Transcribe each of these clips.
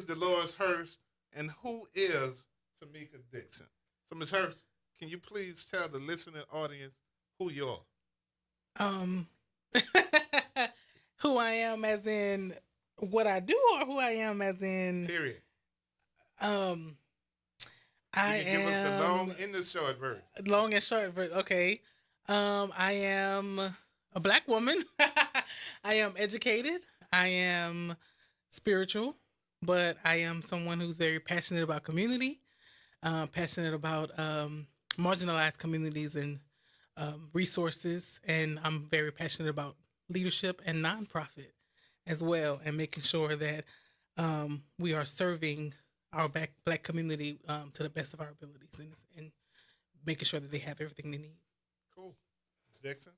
is Dolores Hurst, and who is Tamika Dixon? So, Ms. Hurst, can you please tell the listening audience who you are? Um, who I am as in what I do, or who I am as in Period. um, You I can give us the long am and the short version. long and short. But okay, I am a black woman. I am educated. I am spiritual, but I am someone who's very passionate about community, passionate about marginalized communities and resources, and I'm very passionate about leadership and nonprofit as well, and making sure that we are serving our black community to the best of our abilities, and making sure that they have everything they need. Cool. Ms. Dixon?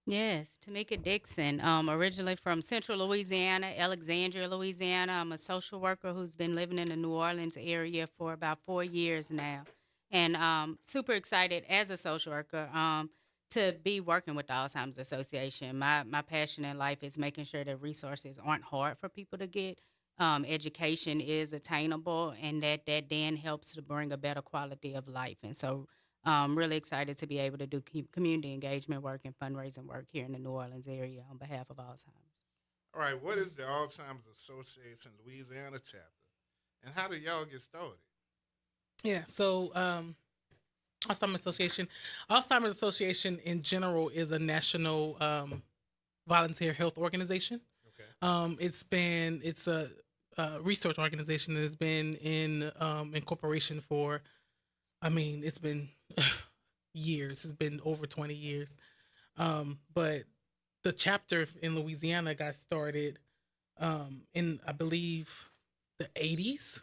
Yes, Tamika Dixon, originally from Central Louisiana, Alexandria, Louisiana. I'm a social worker who's been living in the New Orleans area for about 4 years now. And super excited as a social worker to be working with the Alzheimer's Association. My passion in life is making sure that resources aren't hard for people to get. Education is attainable, and that then helps to bring a better quality of life. And so really excited to be able to do community engagement work and fundraising work here in the New Orleans area on behalf of Alzheimer's. All right, what is the Alzheimer's Association Louisiana chapter? And how did y'all get started? Yeah. So Alzheimer's Association, Alzheimer's Association in general is a national volunteer health organization. Okay. It's a research organization that has been in corporation for, I mean, it's been years. It's been over 20 years. But the chapter in Louisiana got started in, I believe, the 80s,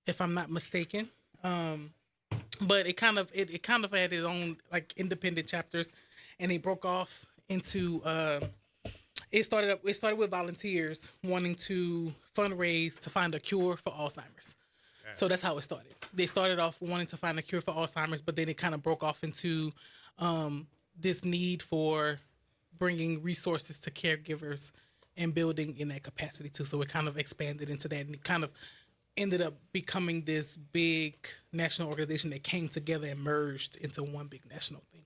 if I'm not mistaken. But it kind of had its own like independent chapters, and it broke off into it started with volunteers wanting to fundraise to find a cure for Alzheimer's. So that's how it started. They started off wanting to find a cure for Alzheimer's, but then it kind of broke off into this need for bringing resources to caregivers and building in that capacity too. So it kind of expanded into that, and it kind of ended up becoming this big national organization that came together and merged into one big national thing.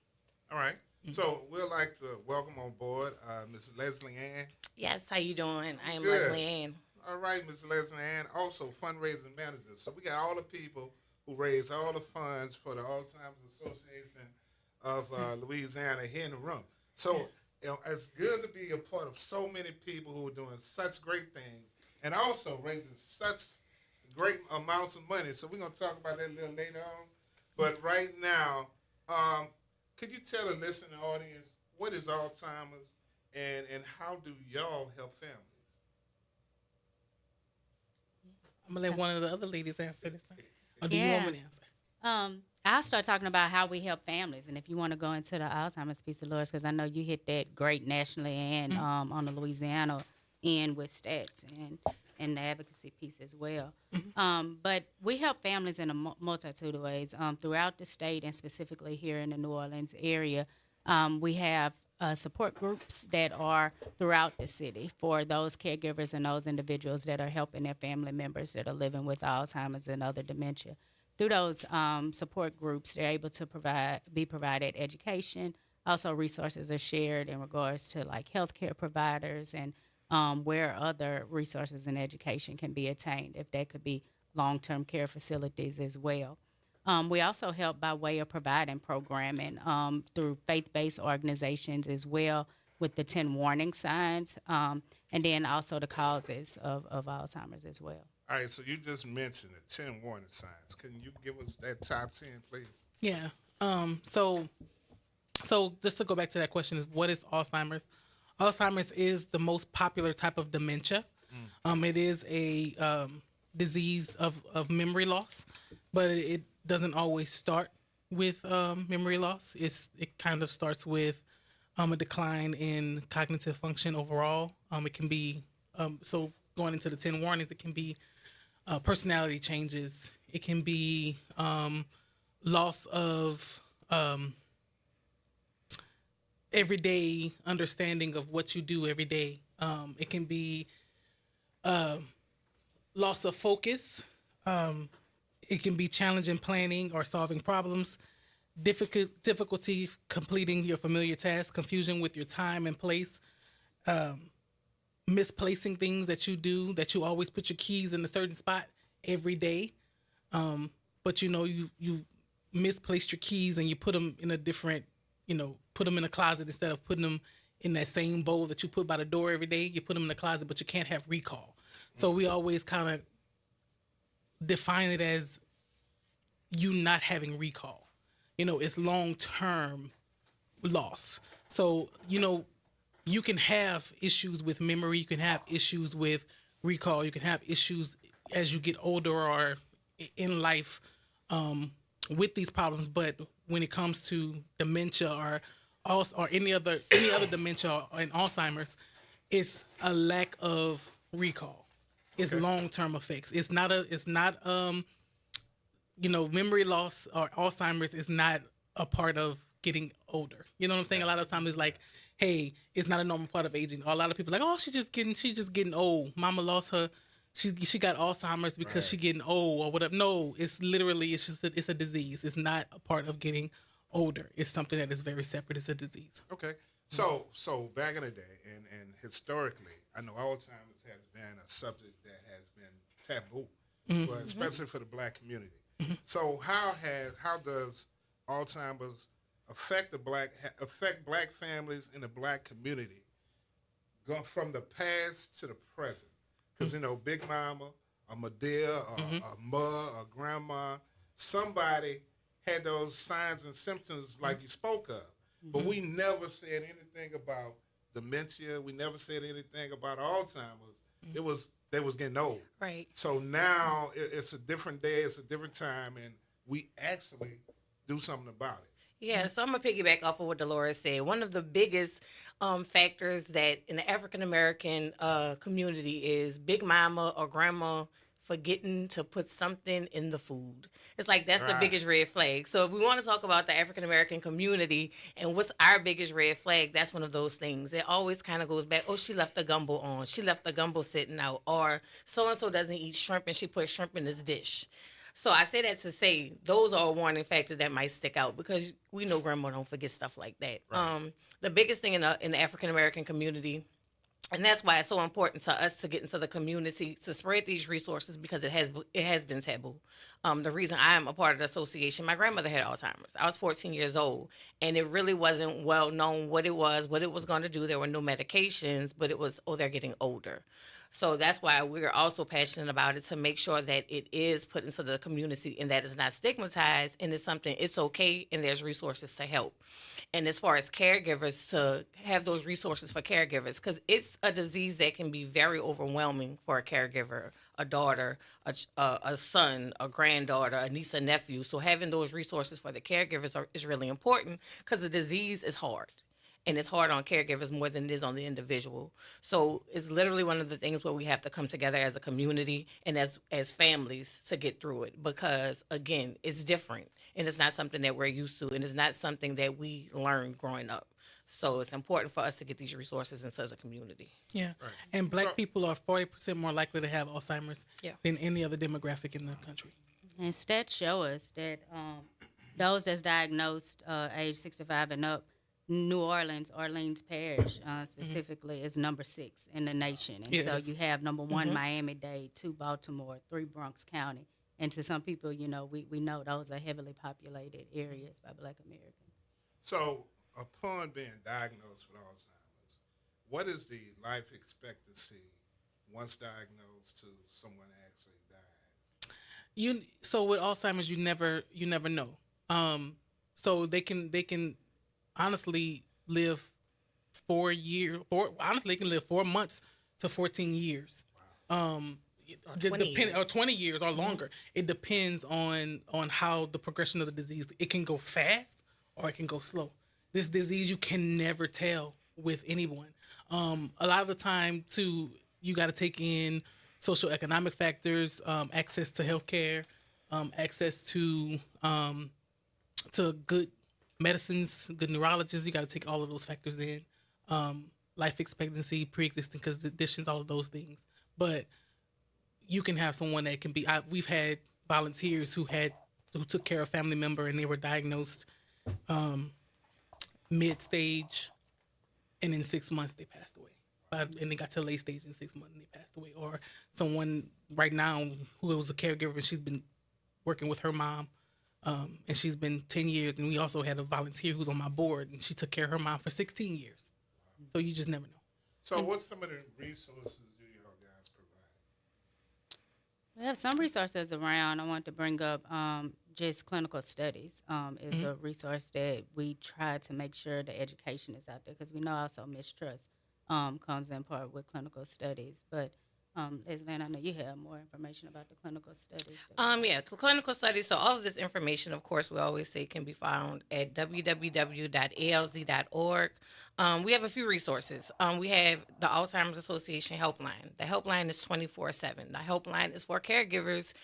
All right. So we'd like to welcome on board Ms. Leslie Ann. Yes, how you doing? I am Good. Leslie Ann. All right, Ms. Leslie Ann, also fundraising manager. So we got all the people who raise all the funds for the Alzheimer's Association of Louisiana here in the room. So it's good to be a part of so many people who are doing such great things and also raising such great amounts of money. So we're going to talk about that a little later on. But right now, could you tell the listening audience what is Alzheimer's and how do y'all help families? I'm gonna let one of the other ladies answer this time. Or do you Yeah. want me to answer? I'll start talking about how we help families, and if you want to go into the Alzheimer's piece of Loris, because I know you hit that great nationally and on the Louisiana end with stats and the advocacy piece as well. But we help families in a multitude of ways throughout the state, and specifically here in the New Orleans area. We have support groups that are throughout the city for those caregivers and those individuals that are helping their family members that are living with Alzheimer's and other dementia. Through those support groups, they're able to be provided education. Also, resources are shared in regards to like healthcare providers and where other resources and education can be attained, if that could be long-term care facilities as well. We also help by way of providing programming through faith-based organizations as well, with the 10 warning signs, and then also the causes of Alzheimer's as well. All right, so you just mentioned the 10 warning signs. Can you give us that top 10, please? Yeah. So just to go back to that question, is what is Alzheimer's? Alzheimer's is the most popular type of dementia. It is a disease of memory loss, but it doesn't always start with memory loss. It kind of starts with a decline in cognitive function overall. It can be so going into the 10 warnings. It can be personality changes. It can be loss of everyday understanding of what you do every day. It can be loss of focus. It can be challenging planning or solving problems, difficulty completing your familiar tasks, confusion with your time and place, misplacing things that you do, that you always put your keys in a certain spot every day. But you misplaced your keys and you put them in a different, put them in a closet instead of putting them in that same bowl that you put by the door every day. You put them in the closet, but you can't have recall. So we always kind of define it as you not having recall. It's long-term loss. So, you can have issues with memory. You can have issues with recall. You can have issues as you get older or in life with these problems. But when it comes to dementia or any other dementia and Alzheimer's, it's a lack of recall. It's long-term effects. It's not memory loss or Alzheimer's is not a part of getting older. You know what I'm saying? A lot of times it's like, hey, it's not a normal part of aging. Or a lot of people are like, oh, she's just getting old. Mama lost her. She got Alzheimer's because she's getting old or whatever. No, it's a disease. It's not a part of getting older. It's something that is very separate. It's a disease. Okay. So back in the day and historically, I know Alzheimer's has been a subject that has been taboo, but especially for the black community. So how does Alzheimer's affect black families in the black community, going from the past to the present? Because Big Mama, a Medea, a Ma, a Grandma, somebody had those signs and symptoms like you spoke of, but we never said anything about dementia. We never said anything about Alzheimer's. They was getting old. Right. So now it's a different day. It's a different time, and we actually do something about it. Yeah, so I'm going to piggyback off of what Dolores said. One of the biggest factors that in the African American community is Big Mama or Grandma forgetting to put something in the food. It's like that's the biggest red flag. So if we want to talk about the African American community and what's our biggest red flag, that's one of those things. It always kind of goes back, oh, she left the gumbo on. She left the gumbo sitting out. Or so-and-so doesn't eat shrimp and she put shrimp in this dish. So I say that to say those are warning factors that might stick out because we know grandma don't forget stuff like that. Right. The biggest thing in the African American community, and that's why it's so important to us to get into the community to spread these resources because it has been taboo. The reason I am a part of the association, my grandmother had Alzheimer's. I was 14 years old, and it really wasn't well known what it was going to do. There were no medications, but it was, they're getting older. So that's why we're also passionate about it, to make sure that it is put into the community and that it's not stigmatized and it's something, it's okay, and there's resources to help. And as far as caregivers, to have those resources for caregivers, because it's a disease that can be very overwhelming for a caregiver, a daughter, a son, a granddaughter, a niece, a nephew. So having those resources for the caregivers is really important because the disease is hard. And it's hard on caregivers more than it is on the individual. So it's literally one of the things where we have to come together as a community and as families to get through it. Because, again, it's different. And it's not something that we're used to. And it's not something that we learned growing up. So it's important for us to get these resources into the community. Yeah. Right. And black people are 40% more likely to have Alzheimer's than any other demographic in the country. And stats show us that those that's diagnosed age 65 and up, New Orleans Parish specifically is number 6 in the nation. And so you have number 1, Miami-Dade, 2, Baltimore, 3, Bronx County. And to some people, we know those are heavily populated areas by black Americans. So upon being diagnosed with Alzheimer's, what is the life expectancy once diagnosed to someone actually dies? So with Alzheimer's, you never know. So they can honestly live 4 years. Honestly, they can live 4 months to 14 years. Or 20 years or longer. It depends on how the progression of the disease. It can go fast or it can go slow. This disease you can never tell with anyone. A lot of the time, too, you got to take in socioeconomic factors, access to healthcare, access to good medicines, good neurologists. You got to take all of those factors in. Life expectancy, pre-existing conditions, all of those things. But you can have someone that can be. We've had volunteers who took care of a family member and they were diagnosed mid stage, and in 6 months they passed away. And they got to the late stage in 6 months and they passed away. Or someone right now who was a caregiver and she's been working with her mom, and she's been 10 years. And we also had a volunteer who's on my board, and she took care of her mom for 16 years. So you just never know. So what's some of the resources do y'all guys provide? We have some resources around. I want to bring up just clinical studies is a resource that we try to make sure the education is out there, because we know also mistrust comes in part with clinical studies. But Leslie, I know you have more information about the clinical studies. Yeah, clinical studies. So all of this information, of course, we always say can be found at www.alz.org. We have a few resources. We have the Alzheimer's Association helpline. The helpline is 24/7. The helpline is for caregivers,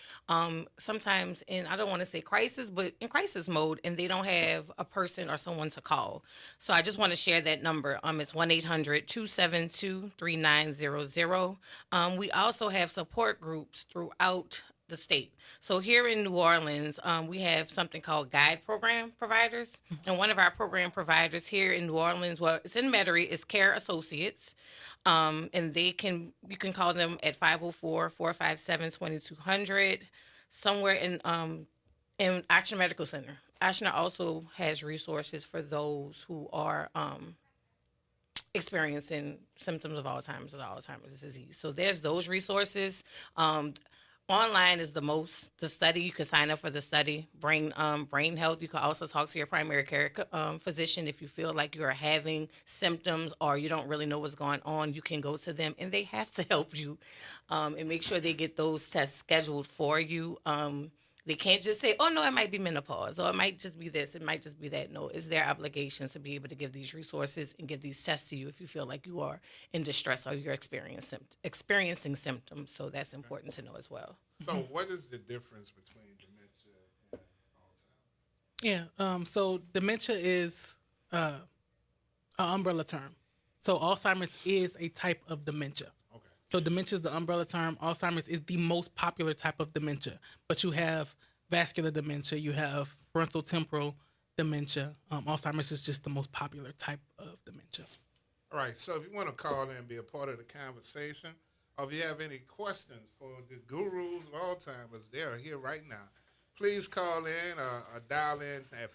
sometimes in, I don't want to say crisis, but in crisis mode, and they don't have a person or someone to call. So I just want to share that number. It's 1-800-272-3900. We also have support groups throughout the state. So here in New Orleans, we have something called Guide Program Providers. And one of our program providers here in New Orleans, well, it's in Metairie, is Care Associates. And you can call them at 504-457-2200, somewhere in Action Medical Center. Action also has resources for those who are experiencing symptoms of Alzheimer's or the Alzheimer's disease. So there's those resources. Online is the study. You can sign up for the study. Brain health. You can also talk to your primary care physician if you feel like you are having symptoms or you don't really know what's going on. You can go to them, and they have to help you and make sure they get those tests scheduled for you. They can't just say, oh, no, it might be menopause, or it might just be this, it might just be that. No, it's their obligation to be able to give these resources and give these tests to you if you feel like you are in distress or you're experiencing symptoms. So that's important to know as well. So what is the difference between dementia and Alzheimer's? Yeah. So dementia is an umbrella term. So Alzheimer's is a type of dementia. Okay. So dementia is the umbrella term. Alzheimer's is the most popular type of dementia. But you have vascular dementia. You have frontotemporal dementia. Alzheimer's is just the most popular type of dementia. All right. So if you want to call in and be a part of the conversation, or if you have any questions for the gurus of Alzheimer's, they are here right now. Please call in or dial in at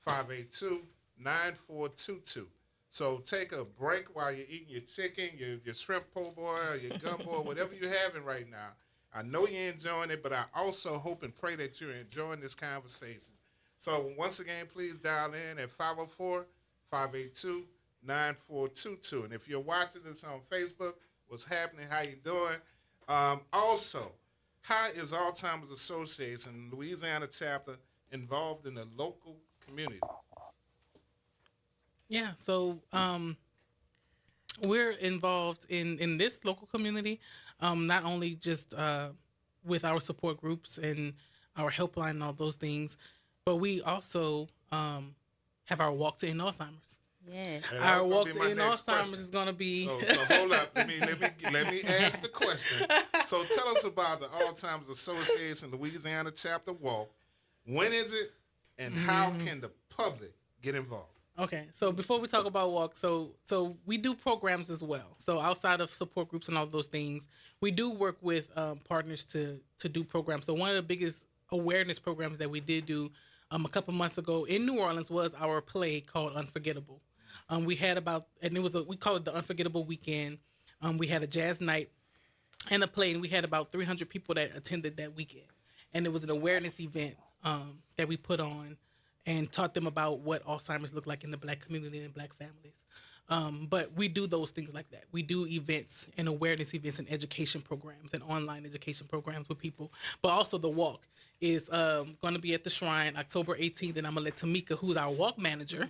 504-582-9422. So take a break while you're eating your chicken, your shrimp po' boy, or your gumbo, whatever you're having right now. I know you're enjoying it, but I also hope and pray that you're enjoying this conversation. So once again, please dial in at 504-582-9422. And if you're watching this on Facebook, what's happening, how you doing? Also, how is Alzheimer's Association Louisiana chapter involved in the local community? Yeah, so we're involved in this local community, not only just with our support groups and our helpline and all those things, but we also have our Walk to End Alzheimer's. Yeah. And Our that's Walk gonna be to my End next Alzheimer's question. is going to be... So hold up. Let me ask the question. So tell us about the Alzheimer's Association Louisiana chapter walk. When is it, and how can the public get involved? Okay, so before we talk about walk, so we do programs as well. So outside of support groups and all those things, we do work with partners to do programs. So one of the biggest awareness programs that we did do a couple months ago in New Orleans was our play called Unforgettable. We had we call it the Unforgettable Weekend. We had a jazz night and a play, and we had about 300 people that attended that weekend. And it was an awareness event that we put on and taught them about what Alzheimer's looked like in the Black community and Black families. But we do those things like that. We do events and awareness events and education programs and online education programs with people. But also the walk is going to be at the Shrine October 18th, and I'm going to let Tamika, who's our walk manager,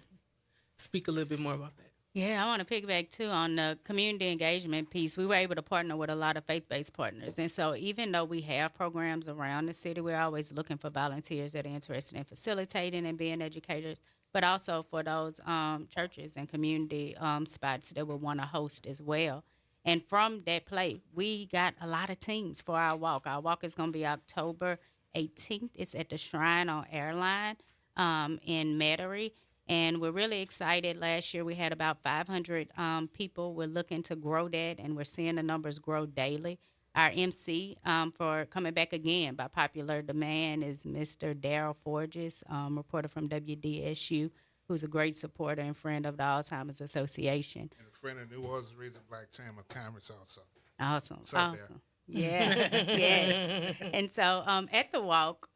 speak a little bit more about that. Yeah, I want to piggyback too on the community engagement piece. We were able to partner with a lot of faith-based partners. And so even though we have programs around the city, we're always looking for volunteers that are interested in facilitating and being educators, but also for those churches and community spots that would want to host as well. And from that plate, we got a lot of teams for our walk. Our walk is going to be October 18th. It's at the Shrine on Airline in Metairie. And we're really excited. Last year we had about 500 people. We're looking to grow that, and we're seeing the numbers grow daily. Our MC for coming back again by popular demand is Mr. Daryl Forges, reporter from WDSU, who's a great supporter and friend of the Alzheimer's Association. And a friend of New Orleans Region Black Chamber of Commerce also. Awesome. What's up there? Awesome. Yeah. Yeah. And so at the walk,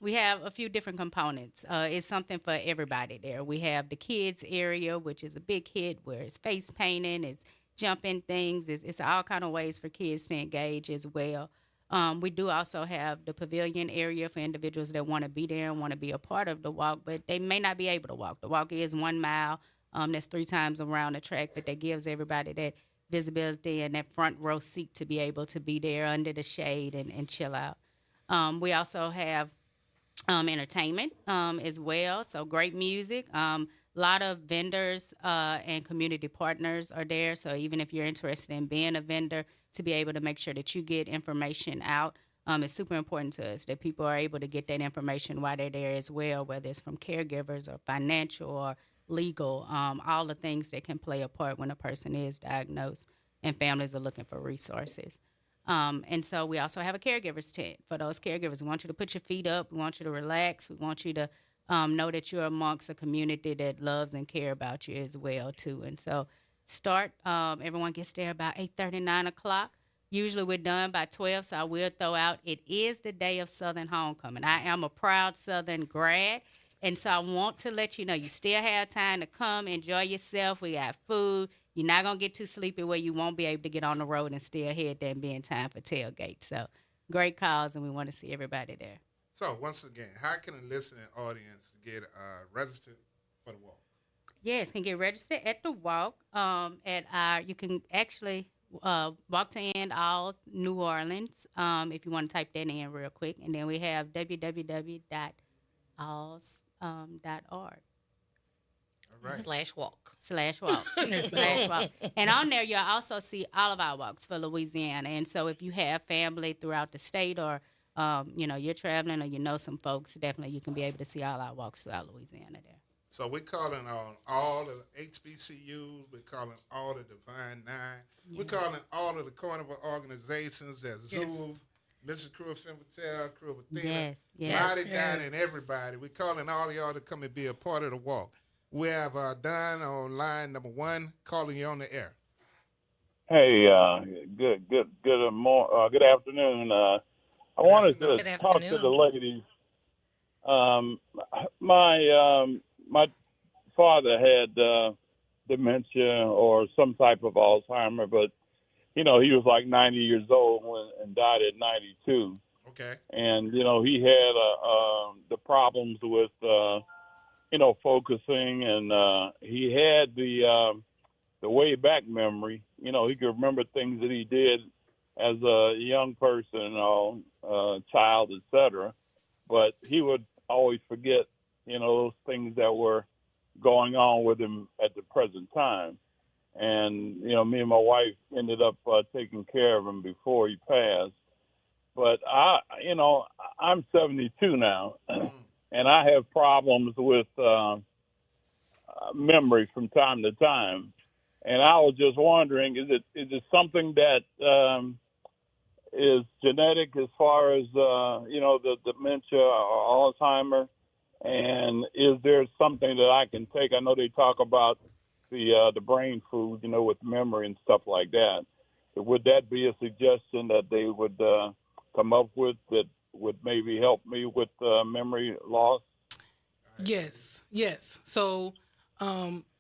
we have a few different components. It's something for everybody there. We have the kids area, which is a big hit where it's face painting, it's jumping things. It's all kind of ways for kids to engage as well. We do also have the pavilion area for individuals that want to be there and want to be a part of the walk, but they may not be able to walk. The walk is 1 mile. That's 3 times around the track, but that gives everybody that visibility and that front row seat to be able to be there under the shade and chill out. We also have entertainment as well, so great music. A lot of vendors and community partners are there, so even if you're interested in being a vendor, to be able to make sure that you get information out. It's super important to us that people are able to get that information while they're there as well, whether it's from caregivers or financial or legal, all the things that can play a part when a person is diagnosed and families are looking for resources. And so we also have a caregivers tent for those caregivers. We want you to put your feet up. We want you to relax. We want you to know that you're amongst a community that loves and care about you as well, too. And so everyone gets there about 8:30, 9 o'clock. Usually we're done by 12, so I will throw out, it is the day of Southern Homecoming. I am a proud Southern grad, and so I want to let you know you still have time to come, enjoy yourself. We got food. You're not going to get too sleepy where you won't be able to get on the road and still head there and be in time for tailgate. So great cause, and we want to see everybody there. So once again, how can a listening audience get registered for the walk? Yes, can get registered at the walk. You can actually walk to End All New Orleans if you want to type that in real quick. And then we have www.alls.org. Right. /walk. /walk. /walk. And on there, you'll also see all of our walks for Louisiana. And so if you have family throughout the state or, you're traveling or you know some folks, definitely you can be able to see all our walks throughout Louisiana there. So we're calling on all the HBCUs. We're calling all the Divine Nine. Yes. We're calling all of the carnival organizations. There's Zulu, Mrs. Crew of Fembatel, Crew of Athena, Lottie Dine, and everybody. We're calling all of y'all to come and be a part of the walk. We have Don on line number 1 calling you on the air. Hey, good afternoon. I wanted to talk to the ladies. My father had dementia or some type of Alzheimer, but he was like 90 years old and died at 92. Okay. And he had the problems with focusing, and he had the way back memory. He could remember things that he did as a young person, child, etc. But he would always forget, those things that were going on with him at the present time. And, me and my wife ended up taking care of him before he passed. But I'm 72 now, and I have problems with memory from time to time. And I was just wondering, is it something that is genetic as far as, the dementia or Alzheimer? And is there something that I can take? I know they talk about the brain food, with memory and stuff like that. Would that be a suggestion that they would come up with that would maybe help me with memory loss? Yes. So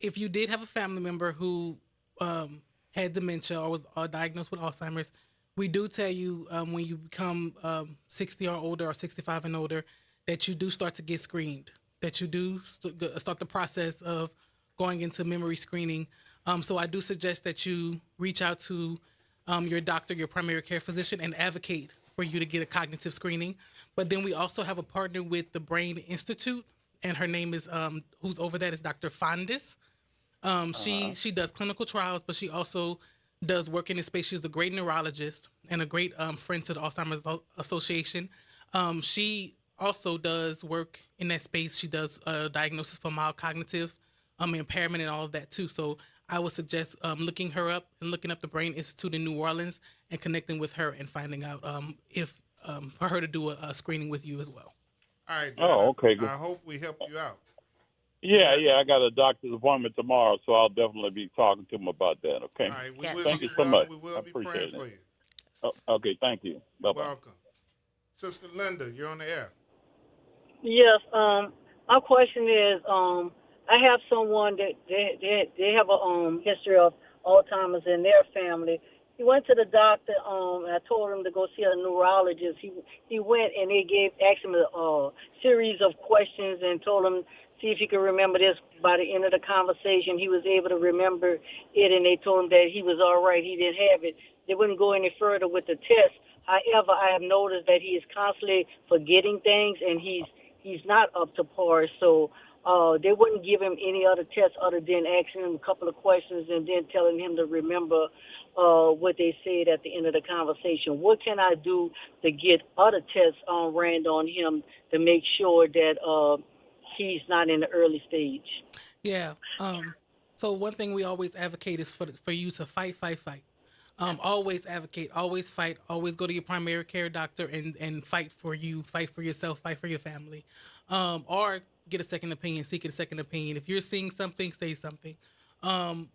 if you did have a family member who had dementia or was diagnosed with Alzheimer's, we do tell you when you become 60 or older or 65 and older that you do start to get screened, that you do start the process of going into memory screening. So I do suggest that you reach out to your doctor, your primary care physician, and advocate for you to get a cognitive screening. But then we also have a partner with the Brain Institute, and her name is, who's over that is Dr. Fondis. She does clinical trials, but she also does work in this space. She's a great neurologist and a great friend to the Alzheimer's Association. She also does work in that space. She does diagnosis for mild cognitive impairment and all of that too. So I would suggest looking her up and looking up the Brain Institute in New Orleans and connecting with her and finding out if for her to do a screening with you as well. All right. Oh, Donna, okay, good. I hope we help you out. Yeah, I got a doctor's appointment tomorrow, so I'll definitely be talking to him about that. Okay. All right. We Yes. wish Thank you you so well. much. We will I be praying appreciate for it. you. Okay, thank you. Bye-bye. Welcome. Sister Linda, you're on the air. Yes. My question is, I have someone that they have a history of Alzheimer's in their family. He went to the doctor. And I told him to go see a neurologist. He went and they asked him a series of questions and told him see if he could remember this. By the end of the conversation, he was able to remember it, and they told him that he was all right. He didn't have it. They wouldn't go any further with the test. However, I have noticed that he is constantly forgetting things, and he's not up to par. So they wouldn't give him any other tests other than asking him a couple of questions and then telling him to remember what they said at the end of the conversation. What can I do to get other tests ran on him to make sure that he's not in the early stage? Yeah. So one thing we always advocate is for you to fight. Always advocate, always fight, always go to your primary care doctor and fight for you, fight for yourself, fight for your family, or get a second opinion, seek a second opinion. If you're seeing something, say something.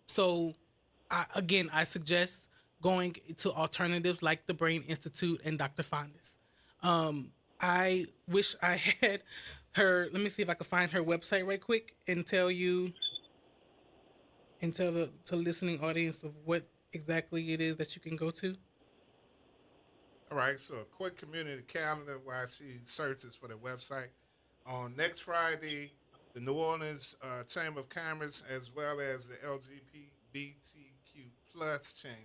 So I suggest going to alternatives like the Brain Institute and Dr. Fondas. I wish I had her. Let me see if I can find her website right quick and tell you and tell the listening audience of what exactly it is that you can go to. All right, so a quick community calendar while she searches for the website. On next Friday, the New Orleans Chamber of Commerce, as well as the LGBTQ plus Chamber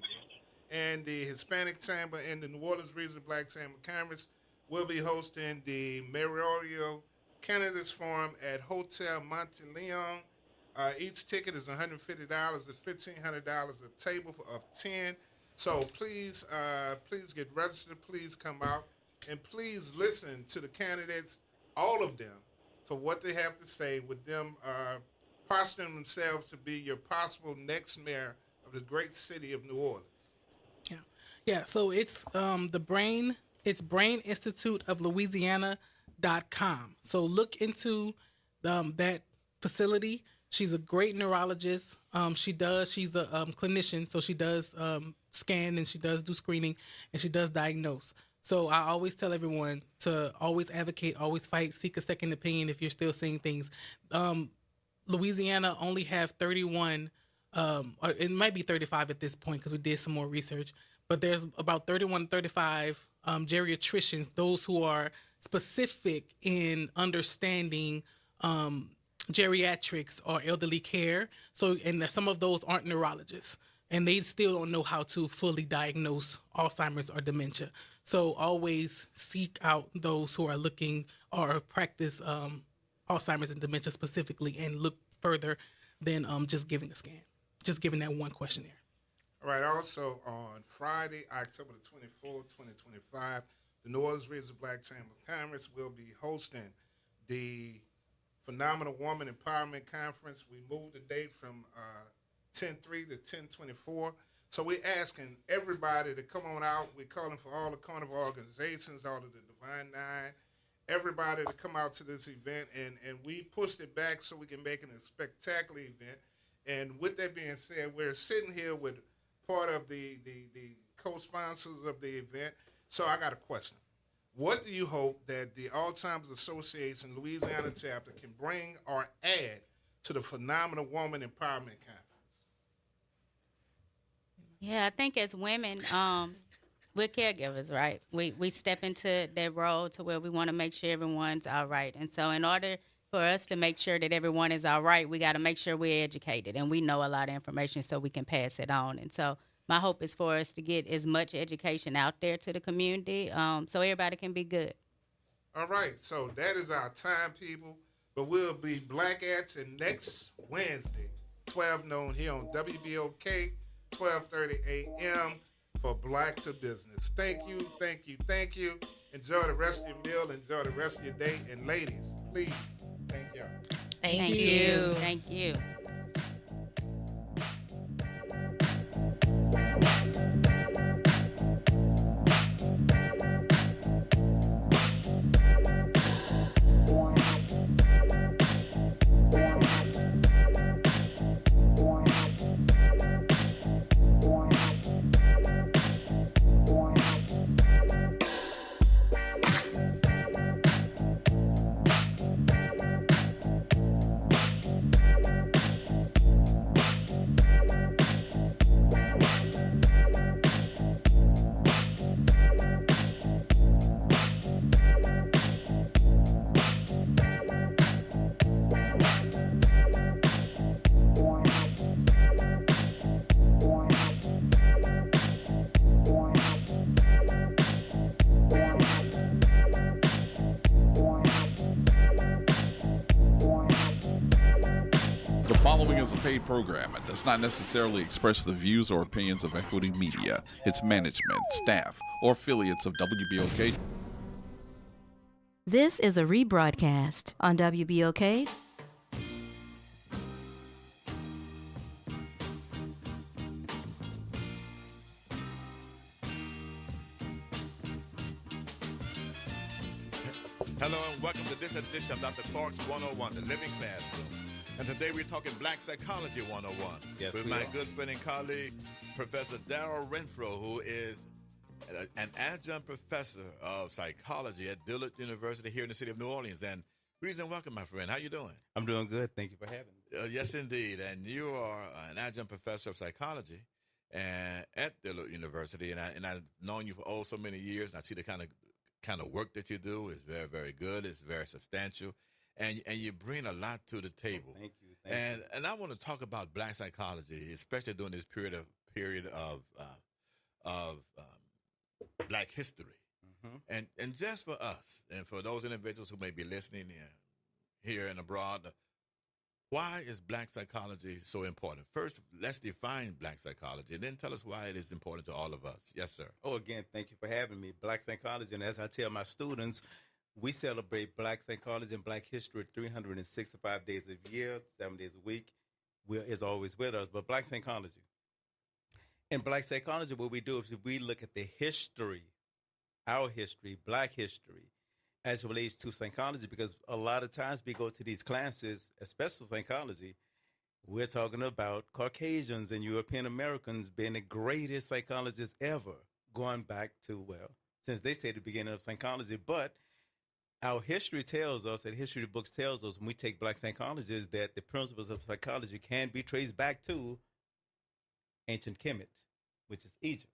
and the Hispanic Chamber and the New Orleans Regional Black Chamber of Commerce will be hosting the Mayoral Candidates Forum at Hotel Monteleone. Each ticket is $150. It's $1,500 a table of 10. So please get registered. Please come out and please listen to the candidates, all of them, for what they have to say. With them posturing themselves to be your possible next mayor of the great city of New Orleans. Yeah. So it's it's Brain Institute of Louisiana.com. So look into that facility. She's a great neurologist. She's a clinician, so she does scan and she does do screening and she does diagnose. So I always tell everyone to always advocate, always fight, seek a second opinion if you're still seeing things. Louisiana only have 31, or it might be 35 at this point because we did some more research, but there's about 31, 35 geriatricians, those who are specific in understanding geriatrics or elderly care. So, and some of those aren't neurologists, and they still don't know how to fully diagnose Alzheimer's or dementia. So, always seek out those who are looking or practice Alzheimer's and dementia specifically, and look further than just giving a scan, just giving that one questionnaire. All right. Also on Friday, October the 24th, 2025, the New Orleans Regional Black Chamber of Commerce will be hosting the Phenomenal Woman Empowerment Conference. We moved the date from 10/3 to 10/24. So we're asking everybody to come on out. We're calling for all the carnival organizations, all of the Divine Nine, everybody to come out to this event. And we pushed it back so we can make it a spectacular event. And with that being said, we're sitting here with part of the co-sponsors of the event. So I got a question. What do you hope that the Alzheimer's Association Louisiana chapter can bring or add to the Phenomenal Woman Empowerment Conference? Yeah, I think as women, we're caregivers, right? We step into that role to where we want to make sure everyone's all right. And so in order for us to make sure that everyone is all right, we got to make sure we're educated and we know a lot of information so we can pass it on. And so my hope is for us to get as much education out there to the community so everybody can be good. All right, so that is our time, people. But we'll be Black Ats and next Wednesday, 12 noon here on WBOK 12:30 a.m. for Black to Business. Thank you, thank you, thank you. Enjoy the rest of your meal. Enjoy the rest of your day. And ladies, please, thank y'all. Thank you. Thank you. The following is a paid program and does not necessarily express the views or opinions of Equity Media, its management, staff, or affiliates of WBOK. This is a rebroadcast on WBOK. Hello and welcome to this edition of Dr. Clark's 101, The Living Classroom. And today we're talking Black Psychology 101 with my good friend and colleague, Professor Darrell Renfro, who is an adjunct professor of psychology at Dillard University here in the city of New Orleans. And greetings and welcome, my friend. How you doing? I'm doing good. Thank you for having me. Yes, indeed. And you are an adjunct professor of psychology at Dillard University. And I've known you for so many years, and I see the kind of work that you do is very, very good. It's very substantial. And you bring a lot to the table. Thank you. And I want to talk about Black psychology, especially during this period of Black history. Mm-hmm. And just for us and for those individuals who may be listening here and abroad, why is Black psychology so important? First, let's define Black psychology, and then tell us why it is important to all of us. Yes, sir. Oh, again, thank you for having me. Black psychology, and as I tell my students, we celebrate Black psychology and Black history 365 days a year, 7 days a week. It's always with us. But Black psychology. In Black psychology, what we do is we look at the history, our history, Black history, as it relates to psychology, because a lot of times we go to these classes, especially psychology, we're talking about Caucasians and European Americans being the greatest psychologists ever, going back to, since they say the beginning of psychology. But our history tells us, and history books tells us, when we take Black psychologists, that the principles of psychology can be traced back to ancient Kemet, which is Egypt,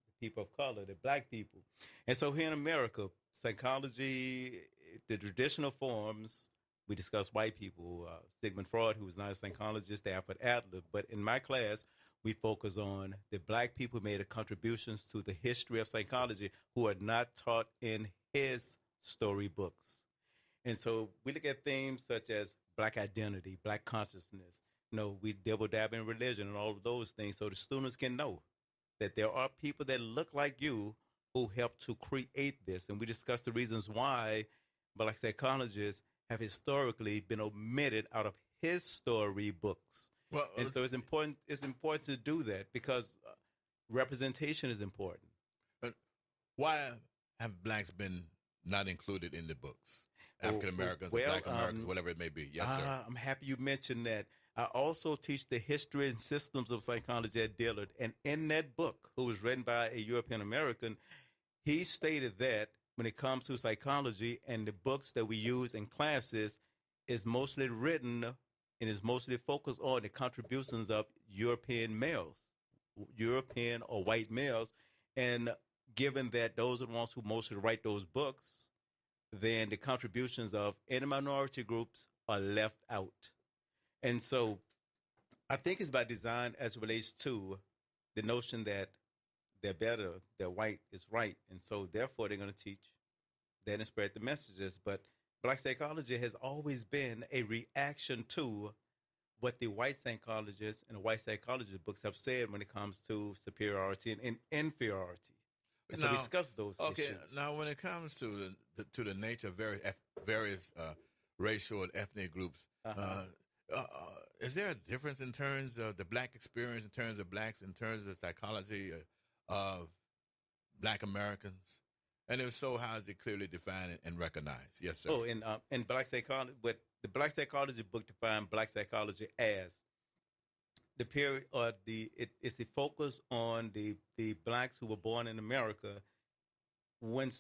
the people of color, the Black people. And so here in America, psychology, the traditional forms, we discuss white people, Sigmund Freud, who was not a psychologist, Alfred Adler. But in my class, we focus on the Black people who made contributions to the history of psychology who are not taught in his storybooks. And so we look at themes such as Black identity, Black consciousness. We double dab in religion and all of those things so the students can know that there are people that look like you who helped to create this. And we discuss the reasons why Black psychologists have historically been omitted out of his storybooks. And so it's important to do that because representation is important. Why have Blacks been not included in the books? African Americans, Black Americans, whatever it may be. Yes, sir. I'm happy you mentioned that. I also teach the history and systems of psychology at Dillard. And in that book, who was written by a European American, he stated that when it comes to psychology and the books that we use in classes is mostly written and is mostly focused on the contributions of European males, European or white males. And given that those are the ones who mostly write those books, then the contributions of any minority groups are left out. And so I think it's by design as it relates to the notion that they're better, they're white is right. And so therefore they're going to teach that and spread the messages. But Black psychology has always been a reaction to what the white psychologists and the white psychologist books have said when it comes to superiority and inferiority. And so we discuss those issues. Now, when it comes to the nature of various racial and ethnic groups, is there a difference in terms of the black experience, in terms of blacks, in terms of psychology of black Americans? And if so, how is it clearly defined and recognized? Yes, sir. Oh, in black psychology, but the black psychology book defined black psychology as the period or it's the focus on the blacks who were born in America when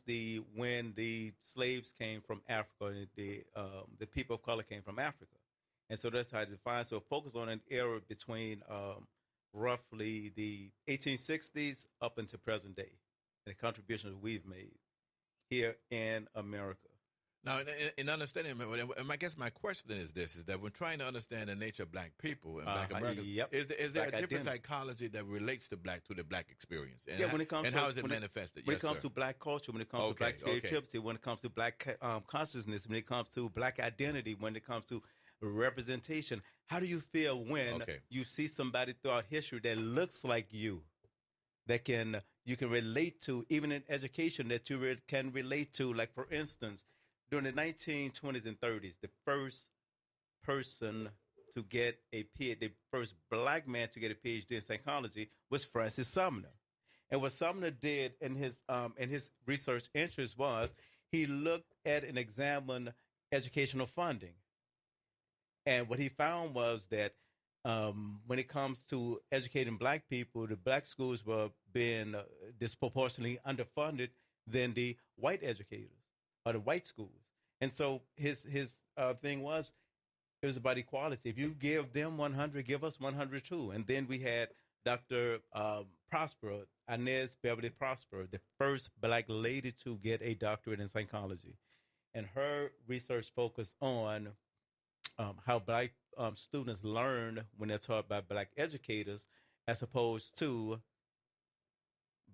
the slaves came from Africa and the people of color came from Africa. And so that's how it defines. So focus on an era between roughly the 1860s up until present day and the contributions we've made here in America. Now, in understanding, I guess my question is this, is that we're trying to understand the nature of black people and black Americans. Yep. Is there Black a different identity. psychology that relates to the black experience? And Yeah, when it comes and to, how is it when manifested? When Yes, it comes sir. to black culture, when it comes to black creativity, when it comes to black consciousness, when it comes to black identity, when it comes to representation, how do you feel when you see somebody throughout history that looks like you, that you can relate to, even in education, that you can relate to? Like, for instance, during the 1920s and 30s, the first person to get a PhD, the first black man to get a PhD in psychology was Francis Sumner. And what Sumner did in his research interest was he looked at and examined educational funding. And what he found was that when it comes to educating black people, the black schools were being disproportionately underfunded than the white educators or the white schools. And so his thing was, it was about equality. If you give them 100, give us 100 too. And then we had Dr. Prosper, Inez Beverly Prosper, the first black lady to get a doctorate in psychology. And her research focused on how black students learn when they're taught by black educators, as opposed to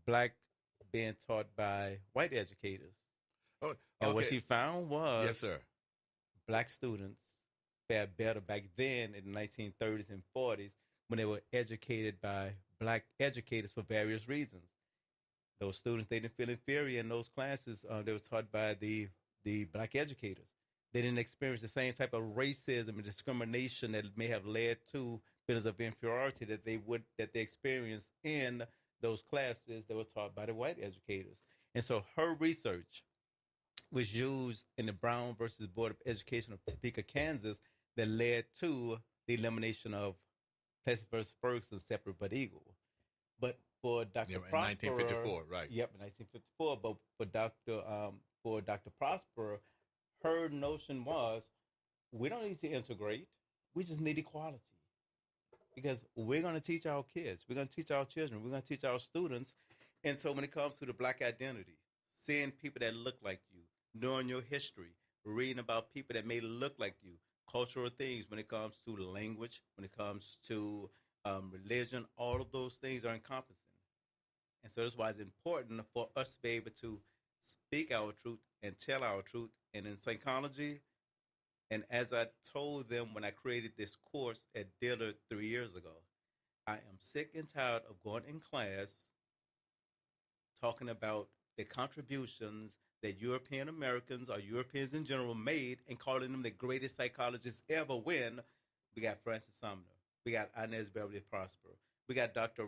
black being taught by white educators. Oh, and what she found was, yes, sir, black students fared better back then in the 1930s and 40s when they were educated by black educators for various reasons. Those students, they didn't feel inferior in those classes. They were taught by the black educators. They didn't experience the same type of racism and discrimination that may have led to feelings of inferiority that they experienced in those classes that were taught by the white educators. And so her research was used in the Brown versus Board of Education of Topeka, Kansas, that led to the elimination of Plessy versus Ferguson separate but equal. But for Dr. Prosper, 1954, right? Yep, in 1954. But for Dr. Prosper, her notion was, we don't need to integrate. We just need equality. Because we're going to teach our kids. We're going to teach our children. We're going to teach our students. And so when it comes to the black identity, seeing people that look like you, knowing your history, reading about people that may look like you, cultural things, when it comes to language, when it comes to religion, all of those things are encompassing. And so that's why it's important for us to be able to speak our truth and tell our truth. And in psychology, and as I told them when I created this course at Dillard 3 years ago, I am sick and tired of going in class talking about the contributions that European Americans or Europeans in general made and calling them the greatest psychologists ever, when we got Francis Sumner, we got Inez Beverly Prosper, we got Dr.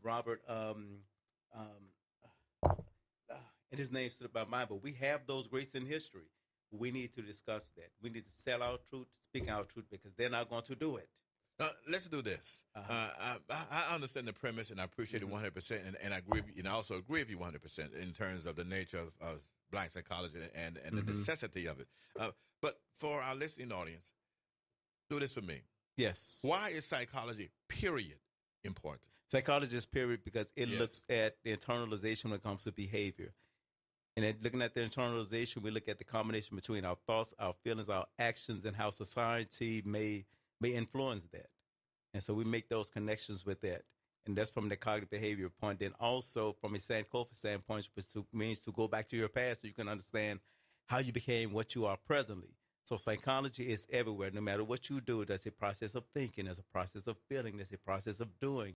Robert, and his name slipped my mind, but we have those greats in history. We need to discuss that. We need to tell our truth, speak our truth, because they're not going to do it. Let's do this. I understand the premise, and I appreciate it 100%, and I agree with you, and I also agree with you 100% in terms of the nature of black psychology and the necessity of it. But for our listening audience, do this for me. Yes. Why is psychology, period, important? Psychology is period because it looks at the internalization when it comes to behavior. And then looking at the internalization, we look at the combination between our thoughts, our feelings, our actions, and how society may influence that. And so we make those connections with that. And that's from the cognitive behavior point. Then also from a Sankofa standpoint, which means to go back to your past so you can understand how you became what you are presently. So psychology is everywhere. No matter what you do, there's a process of thinking, there's a process of feeling, there's a process of doing.